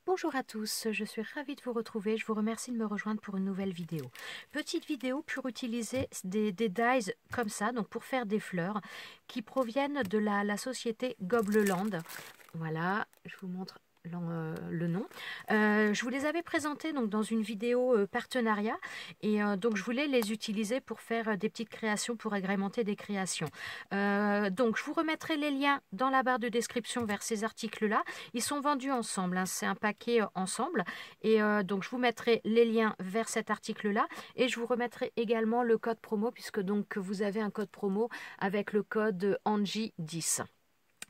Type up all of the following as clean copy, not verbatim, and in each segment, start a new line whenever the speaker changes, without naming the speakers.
Bonjour à tous, je suis ravie de vous retrouver. Je vous remercie de me rejoindre pour une nouvelle vidéo. Petite vidéo pour utiliser des dies comme ça, donc pour faire des fleurs qui proviennent de la société Gobleland. Voilà, je vous montre le nom. Je vous les avais présentés donc, dans une vidéo partenariat et donc je voulais les utiliser pour faire des petites créations, pour agrémenter des créations. Donc je vous remettrai les liens dans la barre de description vers ces articles-là. Ils sont vendus ensemble, hein, c'est un paquet ensemble et donc je vous mettrai les liens vers cet article-là et je vous remettrai également le code promo puisque donc vous avez un code promo avec le code Angie10.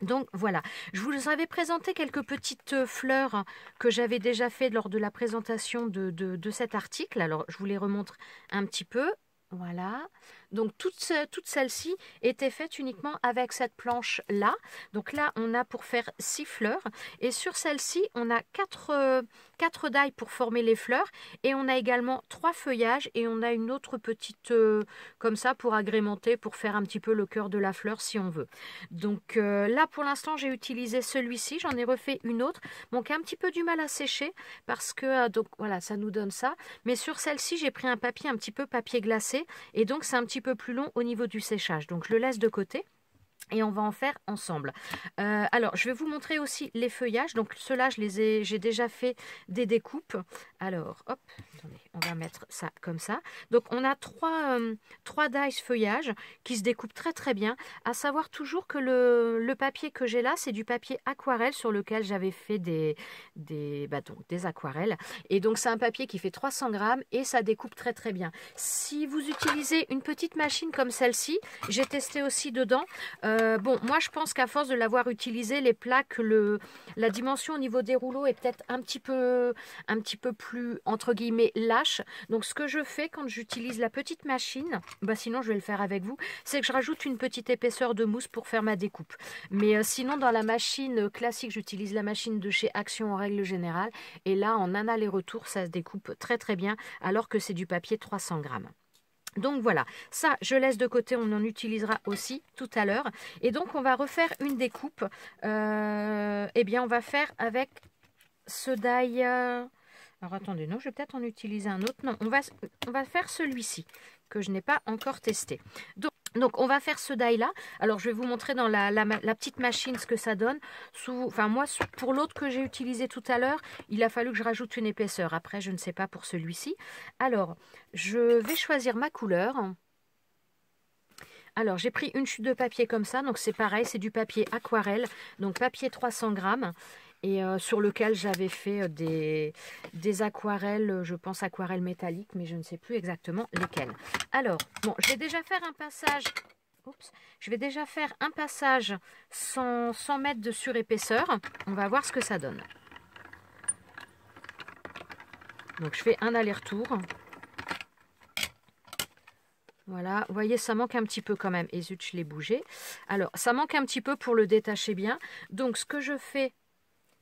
Donc voilà, je vous avais présenté quelques petites fleurs que j'avais déjà fait lors de la présentation de cet article. Alors je vous les remontre un petit peu. Voilà, donc toutes celles-ci étaient faites uniquement avec cette planche-là. Donc là, on a pour faire 6 fleurs. Et sur celle-ci, on a 4 dailles pour former les fleurs. Et on a également 3 feuillages. Et on a une autre petite comme ça pour agrémenter, pour faire un petit peu le cœur de la fleur si on veut. Donc là, pour l'instant, j'ai utilisé celui-ci. J'en ai refait une autre. Bon, qui a un petit peu du mal à sécher parce que, donc voilà, ça nous donne ça. Mais sur celle-ci, j'ai pris un papier, un petit peu papier glacé. Et donc c'est un petit peu plus long au niveau du séchage. Donc je le laisse de côté. Et on va en faire ensemble. Alors, je vais vous montrer aussi les feuillages. Donc, ceux-là, j'ai déjà fait des découpes. Alors, hop, attendez, on va mettre ça comme ça. Donc, on a trois dies feuillages qui se découpent très très bien. À savoir toujours que le papier que j'ai là, c'est du papier aquarelle sur lequel j'avais fait des aquarelles. Et donc, c'est un papier qui fait 300 grammes et ça découpe très très bien. Si vous utilisez une petite machine comme celle-ci, j'ai testé aussi dedans. Bon, moi je pense qu'à force de l'avoir utilisé, les plaques, la dimension au niveau des rouleaux est peut-être un petit peu plus, entre guillemets, lâche. Donc ce que je fais quand j'utilise la petite machine, sinon je vais le faire avec vous, c'est que je rajoute une petite épaisseur de mousse pour faire ma découpe. Mais sinon dans la machine classique, j'utilise la machine de chez Action en règle générale. Et là, en un aller-retour, ça se découpe très très bien, alors que c'est du papier 300 grammes. Donc voilà, ça je laisse de côté, on en utilisera aussi tout à l'heure. Et donc on va refaire une découpe. Eh bien on va faire avec ce die. Alors attendez, non, je vais peut-être en utiliser un autre. Non, on va faire celui-ci que je n'ai pas encore testé. Donc on va faire ce die là. Alors je vais vous montrer dans la petite machine ce que ça donne. Moi pour l'autre que j'ai utilisé tout à l'heure, il a fallu que je rajoute une épaisseur. Après je ne sais pas pour celui-ci. Alors je vais choisir ma couleur. Alors j'ai pris une chute de papier comme ça. Donc c'est pareil, c'est du papier aquarelle. Donc papier 300 grammes. Et sur lequel j'avais fait des aquarelles, je pense aquarelles métalliques, mais je ne sais plus exactement lesquelles. Alors, bon, je vais déjà faire un passage. Oups, je vais déjà faire un passage sans mettre de surépaisseur. On va voir ce que ça donne. Donc, je fais un aller-retour. Voilà, vous voyez, ça manque un petit peu quand même. Et zut, je l'ai bougé. Alors, ça manque un petit peu pour le détacher bien. Donc, ce que je fais...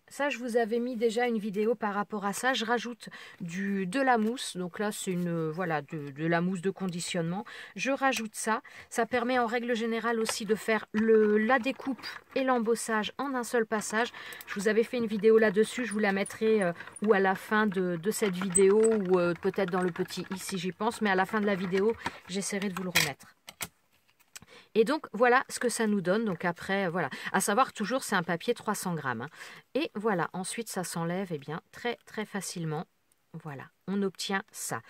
Ça, je vous avais mis déjà une vidéo par rapport à ça. Je rajoute de la mousse. Donc là, c'est voilà, de la mousse de conditionnement. Je rajoute ça. Ça permet en règle générale aussi de faire la découpe et l'embossage en un seul passage. Je vous avais fait une vidéo là-dessus. Je vous la mettrai ou à la fin de cette vidéo ou peut-être dans le petit i si j'y pense. Mais à la fin de la vidéo, j'essaierai de vous le remettre. Et donc, voilà ce que ça nous donne. Donc après, voilà. À savoir, toujours, c'est un papier 300 grammes. Hein. Et voilà, ensuite, ça s'enlève bien très, très facilement. Voilà, on obtient ça.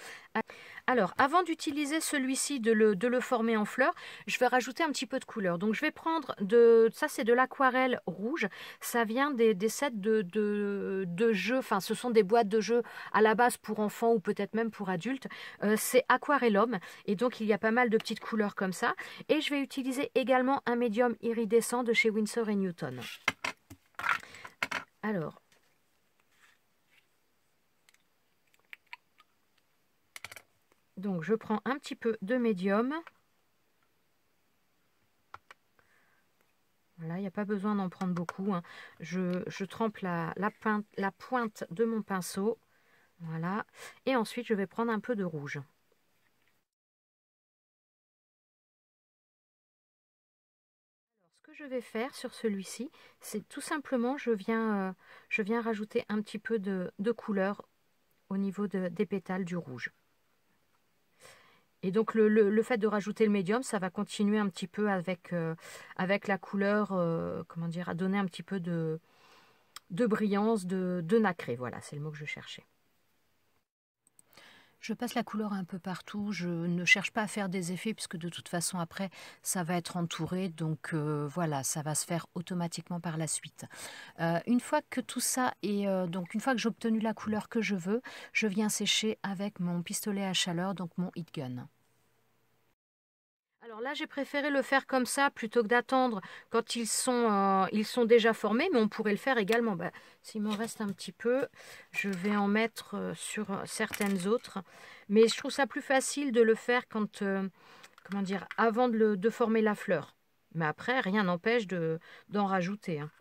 Alors, avant d'utiliser celui-ci, de le former en fleurs, je vais rajouter un petit peu de couleur. Donc, je vais prendre ça c'est de l'aquarelle rouge. Ça vient des sets de jeux. Enfin, ce sont des boîtes de jeux à la base pour enfants ou peut-être même pour adultes. C'est Aquarellum. Et donc, il y a pas mal de petites couleurs comme ça. Et je vais utiliser également un médium iridescent de chez Winsor & Newton. Alors... Donc, je prends un petit peu de médium. Voilà, il n'y a pas besoin d'en prendre beaucoup. Hein. Je trempe la pointe de mon pinceau. Voilà. Et ensuite, je vais prendre un peu de rouge. Alors, ce que je vais faire sur celui-ci, c'est tout simplement, je viens rajouter un petit peu de couleur au niveau des pétales du rouge. Et donc le fait de rajouter le médium, ça va continuer un petit peu avec la couleur, comment dire, à donner un petit peu de brillance, de nacré. Voilà, c'est le mot que je cherchais. Je passe la couleur un peu partout, je ne cherche pas à faire des effets puisque de toute façon après ça va être entouré, donc voilà, ça va se faire automatiquement par la suite. Une fois que tout ça est, donc une fois que j'ai obtenu la couleur que je veux, je viens sécher avec mon pistolet à chaleur, donc mon heat gun. Alors là, j'ai préféré le faire comme ça plutôt que d'attendre quand ils sont déjà formés, mais on pourrait le faire également. Bah, s'il m'en reste un petit peu, je vais en mettre sur certaines autres. Mais je trouve ça plus facile de le faire quand, comment dire, avant de former la fleur. Mais après, rien n'empêche d'en rajouter, hein.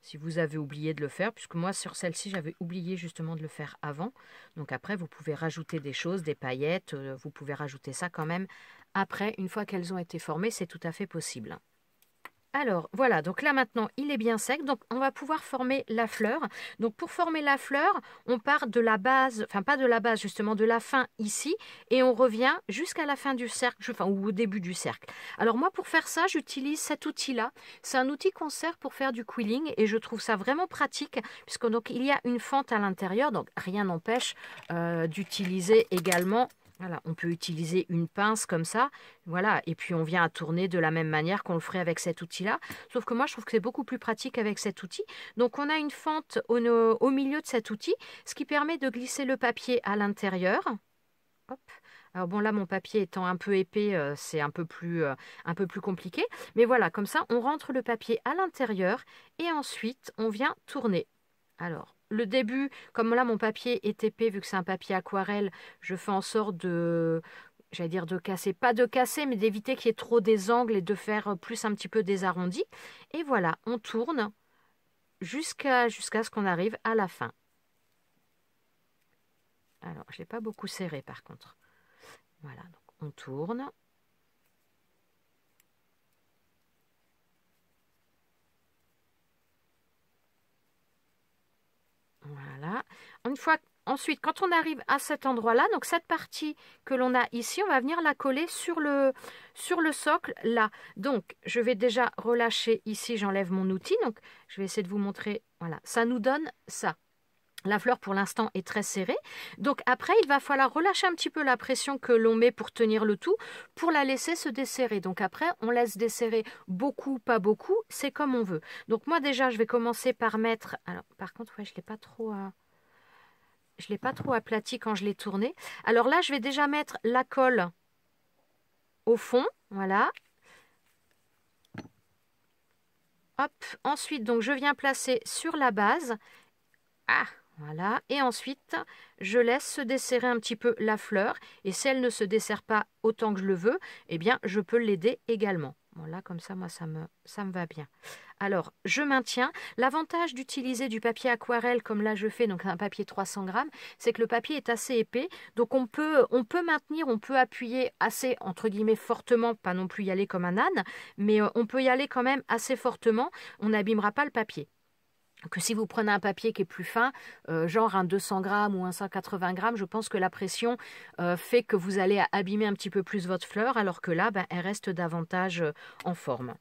Si vous avez oublié de le faire, puisque moi sur celle-ci j'avais oublié justement de le faire avant. Donc après vous pouvez rajouter des choses, des paillettes, vous pouvez rajouter ça quand même après, une fois qu'elles ont été formées, c'est tout à fait possible. Alors voilà, donc là maintenant il est bien sec, donc on va pouvoir former la fleur. Donc pour former la fleur, on part de la base, enfin pas de la base justement, de la fin ici, et on revient jusqu'à la fin du cercle, enfin ou au début du cercle. Alors moi pour faire ça, j'utilise cet outil-là. C'est un outil qu'on sert pour faire du quilling et je trouve ça vraiment pratique, puisque donc il y a une fente à l'intérieur, donc rien n'empêche d'utiliser également. Voilà, on peut utiliser une pince comme ça, voilà, et puis on vient à tourner de la même manière qu'on le ferait avec cet outil-là. Sauf que moi, je trouve que c'est beaucoup plus pratique avec cet outil. Donc, on a une fente au milieu de cet outil, ce qui permet de glisser le papier à l'intérieur. Hop. Alors bon, là, mon papier étant un peu épais, c'est un peu plus compliqué. Mais voilà, comme ça, on rentre le papier à l'intérieur et ensuite, on vient tourner. Alors, le début, comme là mon papier est épais, vu que c'est un papier aquarelle, je fais en sorte j'allais dire de casser, pas de casser, mais d'éviter qu'il y ait trop des angles et de faire plus un petit peu des arrondis. Et voilà, on tourne jusqu'à ce qu'on arrive à la fin. Alors, je ne l'ai pas beaucoup serré par contre. Voilà, donc on tourne. Voilà. Ensuite, quand on arrive à cet endroit-là, donc cette partie que l'on a ici, on va venir la coller sur le socle là. Donc, je vais déjà relâcher ici, j'enlève mon outil. Donc, je vais essayer de vous montrer. Voilà, ça nous donne ça. La fleur, pour l'instant, est très serrée. Donc, après, il va falloir relâcher un petit peu la pression que l'on met pour tenir le tout, pour la laisser se desserrer. Donc, après, on laisse desserrer beaucoup, pas beaucoup. C'est comme on veut. Donc, moi, déjà, je vais commencer par mettre... Alors, par contre, ouais, je ne l'ai pas trop... Je ne l'ai pas trop aplati quand je l'ai tourné. Alors là, je vais déjà mettre la colle au fond. Voilà. Hop. Ensuite, donc, je viens placer sur la base. Ah, voilà. Et ensuite, je laisse se desserrer un petit peu la fleur. Et si elle ne se dessert pas autant que je le veux, eh bien, je peux l'aider également. Bon, là, comme ça, moi, ça me va bien. Alors, je maintiens. L'avantage d'utiliser du papier aquarelle, comme là je fais, donc un papier 300 grammes, c'est que le papier est assez épais. Donc, on peut maintenir, on peut appuyer assez, entre guillemets, fortement, pas non plus y aller comme un âne, mais on peut y aller quand même assez fortement. On n'abîmera pas le papier. Que si vous prenez un papier qui est plus fin, genre un 200 grammes ou un 180 grammes, je pense que la pression fait que vous allez abîmer un petit peu plus votre fleur, alors que là, elle reste davantage en forme.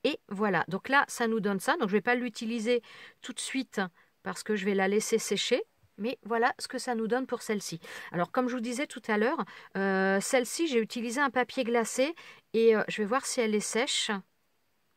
Et voilà, donc là, ça nous donne ça. Donc, je ne vais pas l'utiliser tout de suite parce que je vais la laisser sécher. Mais voilà ce que ça nous donne pour celle-ci. Alors, comme je vous disais tout à l'heure, celle-ci, j'ai utilisé un papier glacé et je vais voir si elle est sèche.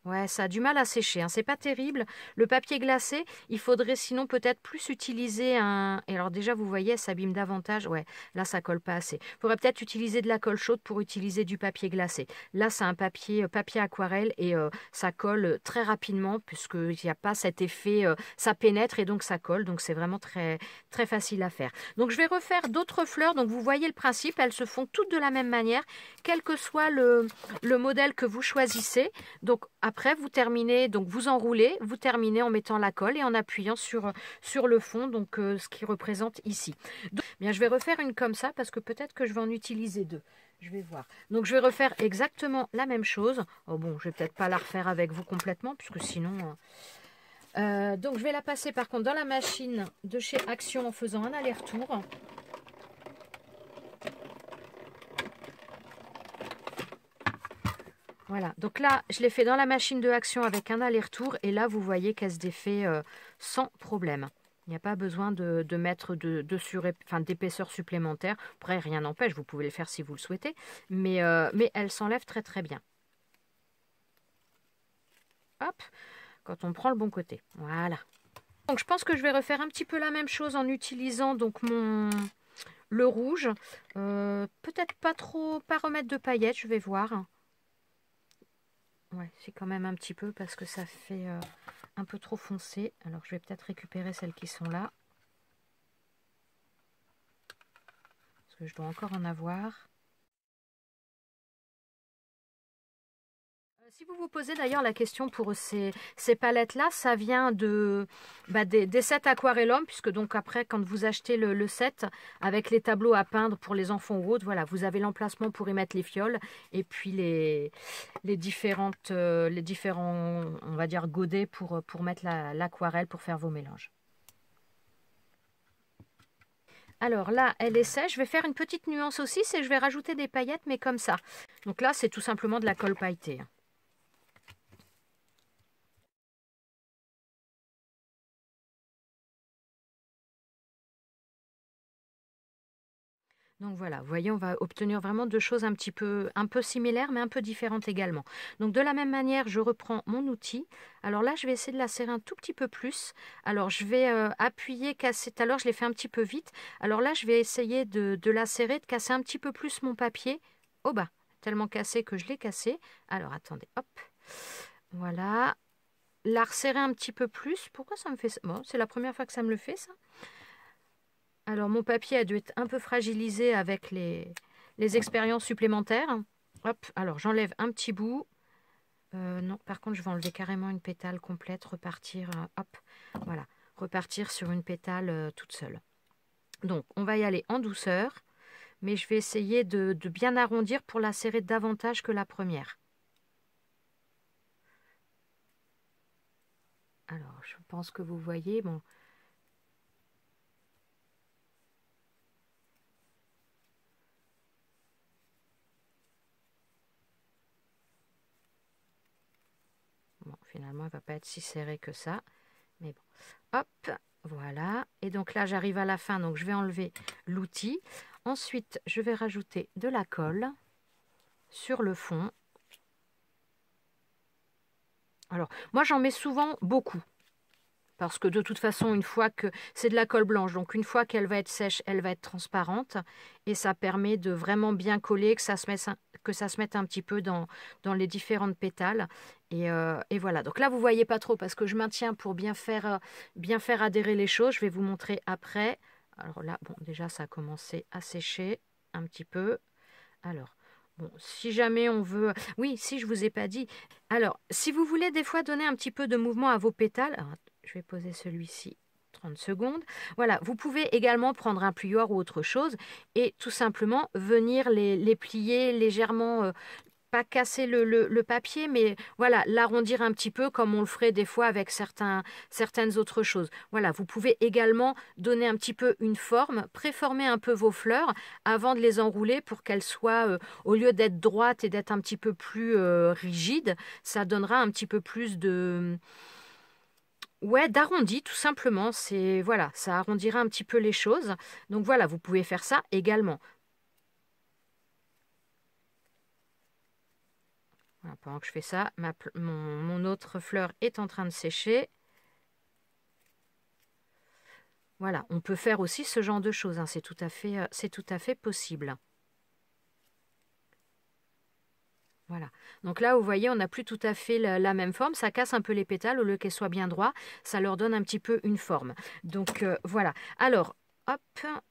Ouais, ça a du mal à sécher, hein. C'est pas terrible. Le papier glacé, il faudrait sinon peut-être plus utiliser un... Et alors déjà, vous voyez, elle s'abîme davantage. Ouais, là, ça colle pas assez. Il faudrait peut-être utiliser de la colle chaude pour utiliser du papier glacé. Là, c'est un papier aquarelle et ça colle très rapidement puisqu'il n'y a pas cet effet... ça pénètre et donc ça colle. Donc, c'est vraiment très, très facile à faire. Donc, je vais refaire d'autres fleurs. Donc, vous voyez le principe. Elles se font toutes de la même manière, quel que soit le modèle que vous choisissez. Donc, à après, vous terminez, donc vous enroulez, vous terminez en mettant la colle et en appuyant sur le fond, donc ce qui représente ici. Donc, bien, je vais refaire une comme ça parce que peut-être que je vais en utiliser deux. Je vais voir. Donc, je vais refaire exactement la même chose. Oh bon, je vais peut-être pas la refaire avec vous complètement puisque sinon... donc, je vais la passer par contre dans la machine de chez Action en faisant un aller-retour. Voilà, donc là, je l'ai fait dans la machine de Action avec un aller-retour. Et là, vous voyez qu'elle se défait sans problème. Il n'y a pas besoin de mettre d'épaisseur supplémentaire. Après, rien n'empêche, vous pouvez le faire si vous le souhaitez. Mais elle s'enlève très très bien. Hop, quand on prend le bon côté. Voilà. Donc, je pense que je vais refaire un petit peu la même chose en utilisant donc le rouge. Peut-être pas remettre de paillettes, je vais voir. Ouais, c'est quand même un petit peu parce que ça fait un peu trop foncé. Alors, je vais peut-être récupérer celles qui sont là. Parce que je dois encore en avoir. Si vous vous posez d'ailleurs la question pour ces palettes-là, ça vient des sets Aquarellum, puisque donc après, quand vous achetez le set avec les tableaux à peindre pour les enfants ou autres, voilà, vous avez l'emplacement pour y mettre les fioles et puis les différents, on va dire, godets pour mettre l'aquarelle pour faire vos mélanges. Alors là, elle est sèche. Je vais faire une petite nuance aussi, c'est que je vais rajouter des paillettes, mais comme ça. Donc là, c'est tout simplement de la colle pailletée. Donc voilà, vous voyez, on va obtenir vraiment deux choses un peu similaires, mais un peu différentes également. Donc de la même manière, je reprends mon outil. Alors là, je vais essayer de la serrer un tout petit peu plus. Alors je vais appuyer, casser. Tout à l'heure, je l'ai fait un petit peu vite. Alors là, je vais essayer de la serrer, de casser un petit peu plus mon papier au bas. Tellement cassé que je l'ai cassé. Alors attendez, hop. Voilà. La resserrer un petit peu plus. Pourquoi ça me fait ça? Bon, c'est la première fois que ça me le fait, ça. Alors, mon papier a dû être un peu fragilisé avec les expériences supplémentaires. Hop, alors j'enlève un petit bout. Non, par contre, je vais enlever carrément une pétale complète, repartir, hop, voilà, repartir sur une pétale toute seule. Donc, on va y aller en douceur, mais je vais essayer de bien arrondir pour la serrer davantage que la première. Alors, je pense que vous voyez, bon... Bon, finalement, elle ne va pas être si serrée que ça. Mais bon, hop, voilà. Et donc là, j'arrive à la fin, donc je vais enlever l'outil. Ensuite, je vais rajouter de la colle sur le fond. Alors, moi, j'en mets souvent beaucoup. Parce que de toute façon, une fois que c'est de la colle blanche, donc une fois qu'elle va être sèche, elle va être transparente. Et ça permet de vraiment bien coller, que ça se mette un petit peu dans les différentes pétales. Et voilà. Donc là, vous ne voyez pas trop parce que je maintiens pour bien faire adhérer les choses. Je vais vous montrer après. Alors là, bon, déjà, ça a commencé à sécher un petit peu. Alors... Bon, si jamais on veut... Oui, si je ne vous ai pas dit. Alors, si vous voulez des fois donner un petit peu de mouvement à vos pétales, alors, je vais poser celui-ci 30 secondes. Voilà, vous pouvez également prendre un plieur ou autre chose et tout simplement venir les plier légèrement, pas casser le papier, mais voilà, l'arrondir un petit peu comme on le ferait des fois avec certaines autres choses. Voilà, vous pouvez également donner un petit peu une forme, préformer un peu vos fleurs avant de les enrouler pour qu'elles soient, au lieu d'être droites et d'être un petit peu plus rigides, ça donnera un petit peu plus de... Ouais, d'arrondi tout simplement, voilà, ça arrondira un petit peu les choses. Donc voilà, vous pouvez faire ça également. Voilà, pendant que je fais ça, mon autre fleur est en train de sécher. Voilà, on peut faire aussi ce genre de choses, hein, c'est tout à fait possible. Voilà, donc là vous voyez on n'a plus tout à fait la même forme, ça casse un peu les pétales au lieu qu'elles soient bien droits, ça leur donne un petit peu une forme. Donc voilà, alors hop,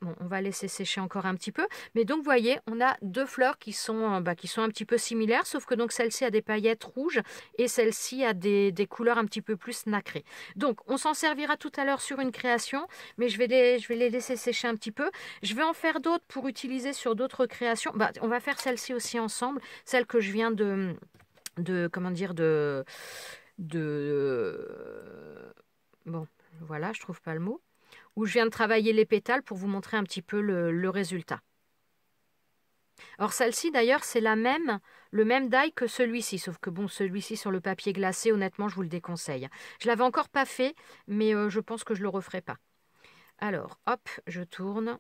bon, on va laisser sécher encore un petit peu. Mais donc, vous voyez, on a deux fleurs qui sont un petit peu similaires, sauf que donc celle-ci a des paillettes rouges et celle-ci a des couleurs un petit peu plus nacrées. Donc, on s'en servira tout à l'heure sur une création, mais je vais les laisser sécher un petit peu. Je vais en faire d'autres pour utiliser sur d'autres créations. On va faire celle-ci aussi ensemble, celle que je viens comment dire, bon, voilà, je trouve pas le mot, où je viens de travailler les pétales pour vous montrer un petit peu le résultat. Alors celle-ci d'ailleurs c'est le même die que celui-ci, sauf que bon, celui-ci sur le papier glacé, honnêtement je vous le déconseille. Je l'avais encore pas fait, mais je pense que je le referai pas. Alors hop, je tourne.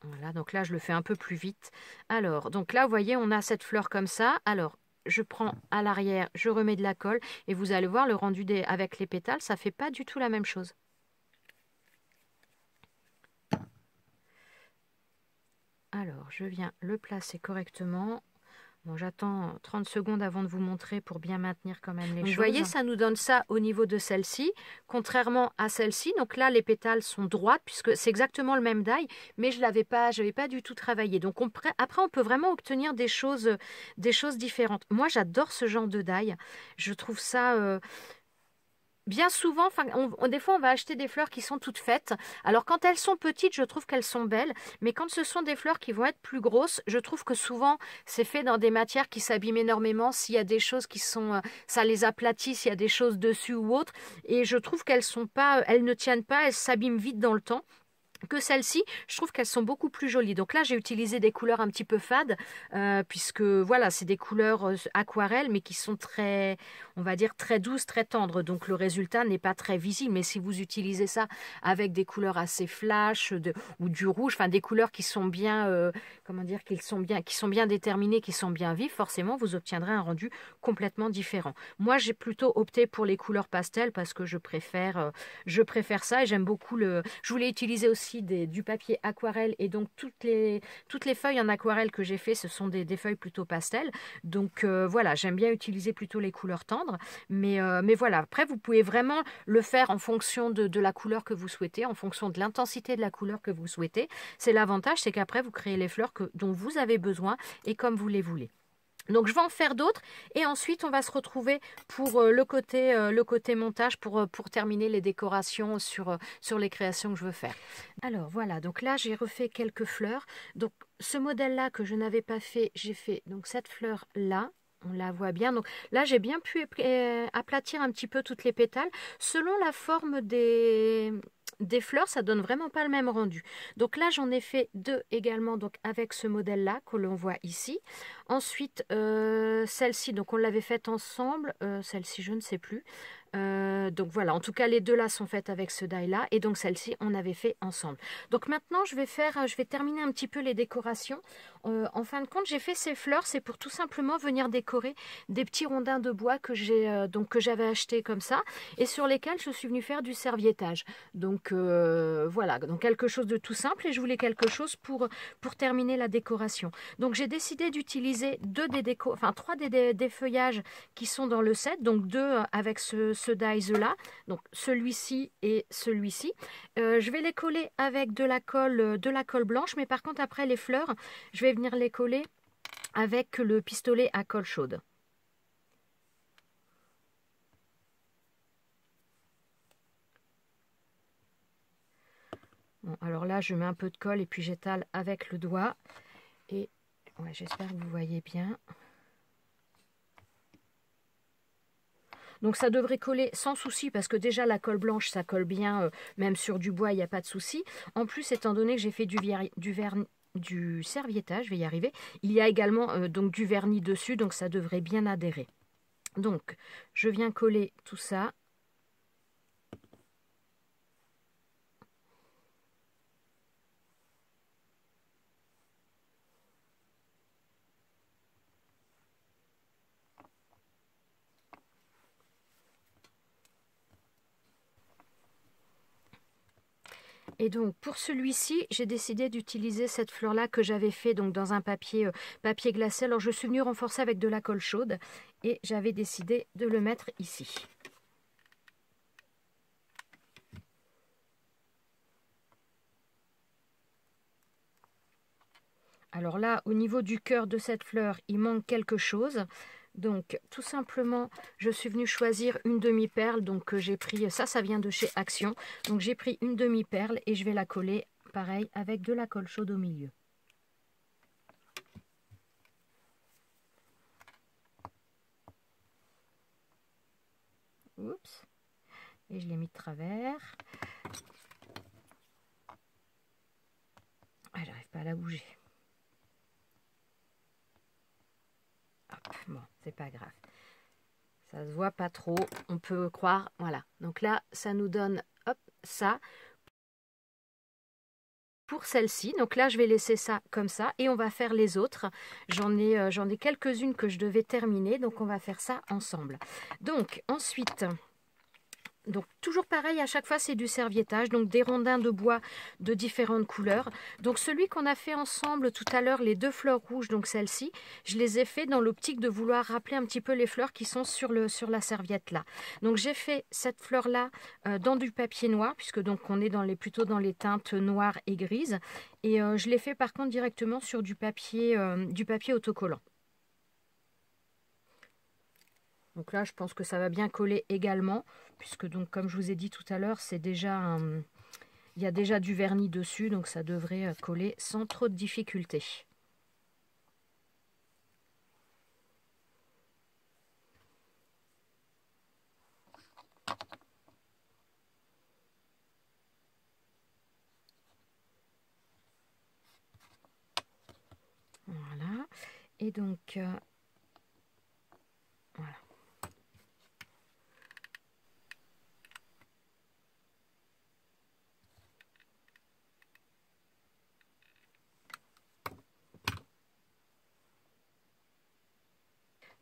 Voilà, donc là je le fais un peu plus vite. Alors, donc là vous voyez on a cette fleur comme ça. Alors je prends à l'arrière, je remets de la colle et vous allez voir le rendu avec les pétales, ça fait pas du tout la même chose. Alors, je viens le placer correctement. Bon, j'attends 30 secondes avant de vous montrer pour bien maintenir quand même les choses. Vous voyez, ça nous donne ça au niveau de celle-ci, contrairement à celle-ci. Donc là, les pétales sont droites puisque c'est exactement le même die, mais je l'avais pas du tout travaillé. Donc après, on peut vraiment obtenir des choses différentes. Moi, j'adore ce genre de die. Je trouve ça... bien souvent, des fois, on va acheter des fleurs qui sont toutes faites. Alors, quand elles sont petites, je trouve qu'elles sont belles. Mais quand ce sont des fleurs qui vont être plus grosses, je trouve que souvent, c'est fait dans des matières qui s'abîment énormément. S'il y a des choses qui sont... ça les aplatit, s'il y a des choses dessus ou autre. Et je trouve qu'elles sont pas... elles ne tiennent pas, elles s'abîment vite dans le temps. Que celles-ci, je trouve qu'elles sont beaucoup plus jolies. Donc là, j'ai utilisé des couleurs un petit peu fades, puisque voilà, c'est des couleurs aquarelles, mais qui sont très, on va dire, très douces, très tendres. Donc le résultat n'est pas très visible. Mais si vous utilisez ça avec des couleurs assez flash ou du rouge, enfin des couleurs qui sont bien, comment dire, qui sont bien déterminées, qui sont bien vives, forcément, vous obtiendrez un rendu complètement différent. Moi, j'ai plutôt opté pour les couleurs pastel parce que je préfère ça et j'aime beaucoup je voulais utiliser aussi du papier aquarelle et donc toutes les feuilles en aquarelle que j'ai fait, ce sont des feuilles plutôt pastel. Donc voilà, j'aime bien utiliser plutôt les couleurs tendres. Mais voilà, après vous pouvez vraiment le faire en fonction de la couleur que vous souhaitez, en fonction de l'intensité de la couleur que vous souhaitez. C'est l'avantage, c'est qu'après vous créez les fleurs dont vous avez besoin et comme vous les voulez. Donc je vais en faire d'autres et ensuite on va se retrouver pour le côté montage pour terminer les décorations sur les créations que je veux faire. Alors voilà, donc là j'ai refait quelques fleurs. Donc ce modèle là que je n'avais pas fait, j'ai fait donc cette fleur là. On la voit bien. Donc là, j'ai bien pu aplatir un petit peu toutes les pétales. Selon la forme des fleurs, ça donne vraiment pas le même rendu. Donc là, j'en ai fait deux également donc avec ce modèle-là que l'on voit ici. Ensuite, celle-ci, donc on l'avait faite ensemble. Celle-ci, je ne sais plus. Donc voilà, en tout cas les deux là sont faites avec ce die là et donc celle-ci on avait fait ensemble. Donc maintenant je vais terminer un petit peu les décorations. En fin de compte j'ai fait ces fleurs, c'est pour tout simplement venir décorer des petits rondins de bois que j'avais acheté comme ça et sur lesquels je suis venue faire du serviettage. Donc voilà, donc quelque chose de tout simple et je voulais quelque chose pour terminer la décoration. Donc j'ai décidé d'utiliser trois des feuillages qui sont dans le set, donc deux avec ce dies là, donc celui-ci et celui-ci. Je vais les coller avec de la colle blanche, mais par contre après les fleurs, je vais venir les coller avec le pistolet à colle chaude. Bon, alors là, je mets un peu de colle et puis j'étale avec le doigt. Et ouais, j'espère que vous voyez bien. Donc ça devrait coller sans souci parce que déjà la colle blanche ça colle bien, même sur du bois il n'y a pas de souci. En plus étant donné que j'ai fait du serviettage, je vais y arriver, il y a également donc du vernis dessus donc ça devrait bien adhérer. Donc je viens coller tout ça. Et donc pour celui-ci, j'ai décidé d'utiliser cette fleur-là que j'avais fait donc dans un papier glacé. Alors je suis venue renforcer avec de la colle chaude et j'avais décidé de le mettre ici. Alors là, au niveau du cœur de cette fleur, il manque quelque chose. Donc, tout simplement, je suis venue choisir une demi-perle. Donc, j'ai pris, ça vient de chez Action. Donc, j'ai pris une demi-perle et je vais la coller, pareil, avec de la colle chaude au milieu. Oups. Et je l'ai mis de travers. Ah, j'arrive pas à la bouger. Hop, bon, c'est pas grave. Ça se voit pas trop, on peut croire, voilà. Donc là, ça nous donne, hop, ça. Pour celle-ci, donc là, je vais laisser ça comme ça et on va faire les autres. J'en ai quelques-unes que je devais terminer, donc on va faire ça ensemble. Donc, ensuite... Donc toujours pareil, à chaque fois c'est du serviettage, donc des rondins de bois de différentes couleurs. Donc celui qu'on a fait ensemble tout à l'heure, les deux fleurs rouges, donc celle-ci, je les ai fait dans l'optique de vouloir rappeler un petit peu les fleurs qui sont sur la serviette là. Donc j'ai fait cette fleur là dans du papier noir, puisque donc on est plutôt dans les teintes noires et grises. Et je l'ai fait par contre directement sur du papier autocollant. Donc là, je pense que ça va bien coller également, puisque donc comme je vous ai dit tout à l'heure, c'est déjà il y a déjà du vernis dessus, donc ça devrait coller sans trop de difficultés. Voilà. Et donc, voilà.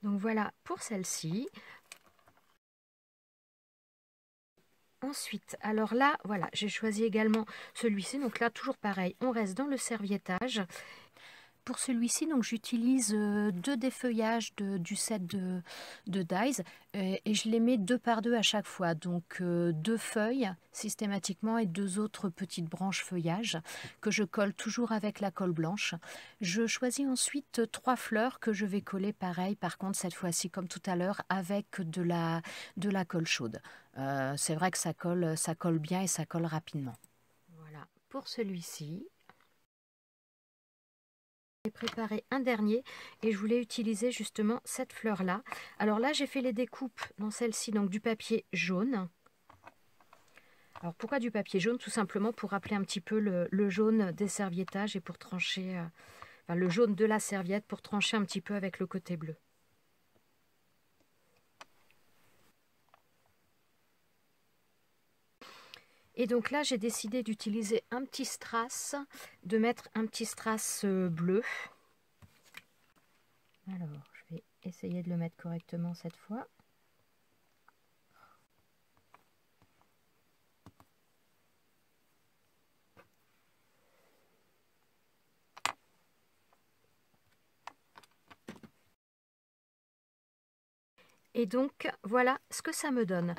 Donc voilà pour celle-ci. Ensuite, alors là, voilà, j'ai choisi également celui-ci. Donc là, toujours pareil, on reste dans le serviettage. Pour celui-ci, donc j'utilise deux défeuillages du set de dies et je les mets 2 par 2 à chaque fois. Donc 2 feuilles systématiquement et 2 autres petites branches feuillage que je colle toujours avec la colle blanche. Je choisis ensuite 3 fleurs que je vais coller pareil, par contre cette fois-ci comme tout à l'heure avec de la colle chaude. C'est vrai que ça colle bien et ça colle rapidement. Voilà pour celui-ci. J'ai préparé un dernier et je voulais utiliser justement cette fleur là. Alors là j'ai fait les découpes dans celle-ci, donc du papier jaune. Alors pourquoi du papier jaune? Tout simplement pour rappeler un petit peu le jaune des serviettages et pour trancher, enfin, le jaune de la serviette pour trancher un petit peu avec le côté bleu. Et donc là, j'ai décidé d'utiliser un petit strass, de mettre un petit strass bleu. Alors, je vais essayer de le mettre correctement cette fois. Et donc, voilà ce que ça me donne.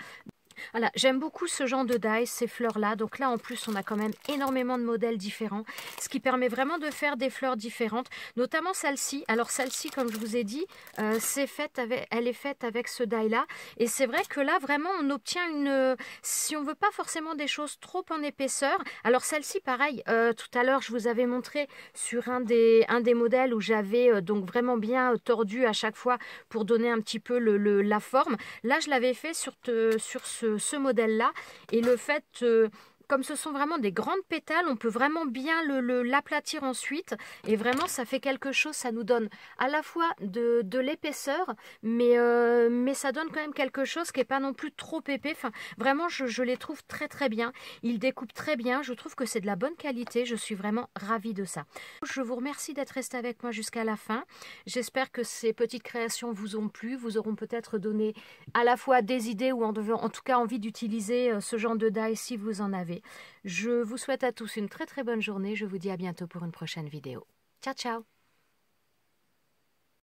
Voilà, j'aime beaucoup ce genre de dies, ces fleurs-là. Donc là, en plus, on a quand même énormément de modèles différents, ce qui permet vraiment de faire des fleurs différentes, notamment celle-ci. Alors celle-ci, comme je vous ai dit, elle est faite avec ce die-là. Et c'est vrai que là, vraiment, on obtient une... Si on veut pas forcément des choses trop en épaisseur, alors celle-ci, pareil, tout à l'heure, je vous avais montré sur un des modèles où j'avais donc vraiment bien tordu à chaque fois pour donner un petit peu la forme. Là, je l'avais fait sur ce modèle-là. Et le fait, comme ce sont vraiment des grandes pétales, on peut vraiment bien l'aplatir ensuite. Et vraiment, ça fait quelque chose, ça nous donne à la fois de l'épaisseur, mais ça donne quand même quelque chose qui n'est pas non plus trop épais. Enfin, vraiment, je les trouve très très bien. Ils découpent très bien. Je trouve que c'est de la bonne qualité. Je suis vraiment ravie de ça. Je vous remercie d'être resté avec moi jusqu'à la fin. J'espère que ces petites créations vous ont plu, vous auront peut-être donné à la fois des idées ou en tout cas envie d'utiliser ce genre de die si vous en avez. Je vous souhaite à tous une très très bonne journée. Je vous dis à bientôt pour une prochaine vidéo. Ciao ciao!